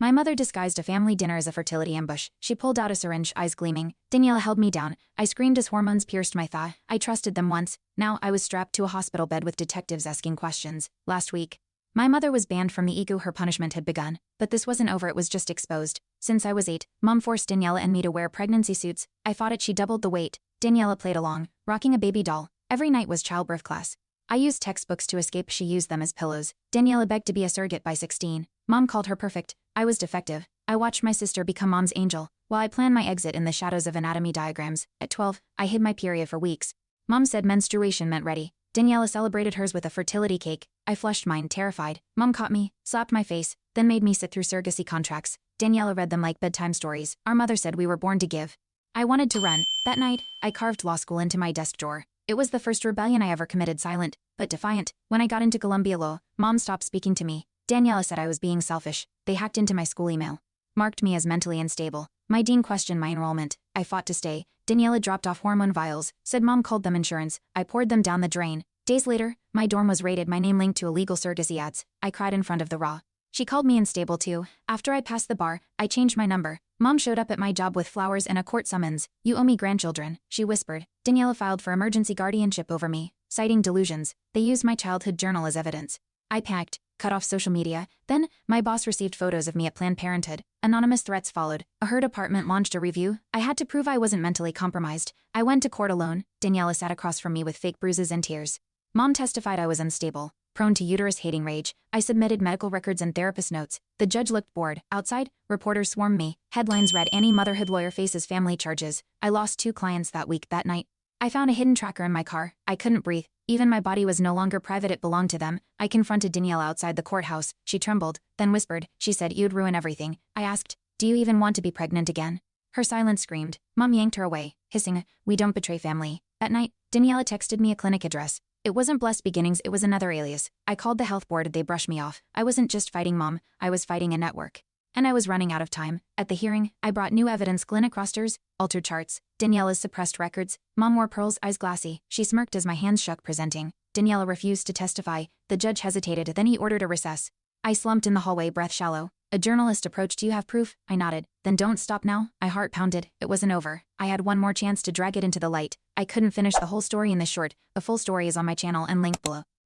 My mother disguised a family dinner as a fertility ambush. She pulled out a syringe, eyes gleaming. Daniela held me down. I screamed as hormones pierced my thigh. I trusted them once. Now I was strapped to a hospital bed with detectives asking questions. Last week, my mother was banned from the EGU. Her punishment had begun. But this wasn't over, it was just exposed. Since I was 8, Mom forced Daniela and me to wear pregnancy suits. I fought it, she doubled the weight. Daniela played along, rocking a baby doll. Every night was childbirth class. I used textbooks to escape, she used them as pillows. Daniela begged to be a surrogate by 16. Mom called her perfect. I was defective. I watched my sister become Mom's angel, while I planned my exit in the shadows of anatomy diagrams. At 12, I hid my period for weeks. Mom said menstruation meant ready. Daniela celebrated hers with a fertility cake. I flushed mine, terrified. Mom caught me, slapped my face, then made me sit through surrogacy contracts. Daniela read them like bedtime stories. Our mother said we were born to give. I wanted to run. That night, I carved law school into my desk drawer. It was the first rebellion I ever committed, silent, but defiant. When I got into Columbia Law, Mom stopped speaking to me. Daniela said I was being selfish. They hacked into my school email, marked me as mentally unstable. My dean questioned my enrollment. I fought to stay. Daniela dropped off hormone vials, said Mom called them insurance. I poured them down the drain. Days later, my dorm was raided, my name linked to illegal surrogacy ads. I cried in front of the raw. She called me unstable too. After I passed the bar, I changed my number. Mom showed up at my job with flowers and a court summons. You owe me grandchildren, she whispered. Daniela filed for emergency guardianship over me, citing delusions. They used my childhood journal as evidence. I panicked, cut off social media. Then, my boss received photos of me at Planned Parenthood. Anonymous threats followed. A her department launched a review. I had to prove I wasn't mentally compromised. I went to court alone. Daniela sat across from me with fake bruises and tears. Mom testified I was unstable, prone to uterus-hating rage. I submitted medical records and therapist notes. The judge looked bored. Outside, reporters swarmed me. Headlines read, Annie motherhood lawyer faces family charges. I lost 2 clients that week. That night, I found a hidden tracker in my car. I couldn't breathe. Even my body was no longer private, it belonged to them. I confronted Daniela outside the courthouse. She trembled, then whispered. She said, you'd ruin everything. I asked, do you even want to be pregnant again? Her silence screamed. Mom yanked her away, hissing, we don't betray family. That night, Daniela texted me a clinic address. It wasn't Blessed Beginnings, it was another alias. I called the health board, they brushed me off. I wasn't just fighting Mom, I was fighting a network. And I was running out of time. At the hearing, I brought new evidence, clinic rosters, altered charts, Daniela's suppressed records. Mom wore pearls, eyes glassy. She smirked as my hands shook, presenting. Daniela refused to testify. The judge hesitated, then he ordered a recess. I slumped in the hallway, breath shallow. A journalist approached. Do you have proof? I nodded. Then don't stop now. My heart pounded. It wasn't over. I had one more chance to drag it into the light. I couldn't finish the whole story in this short. A full story is on my channel and linked below.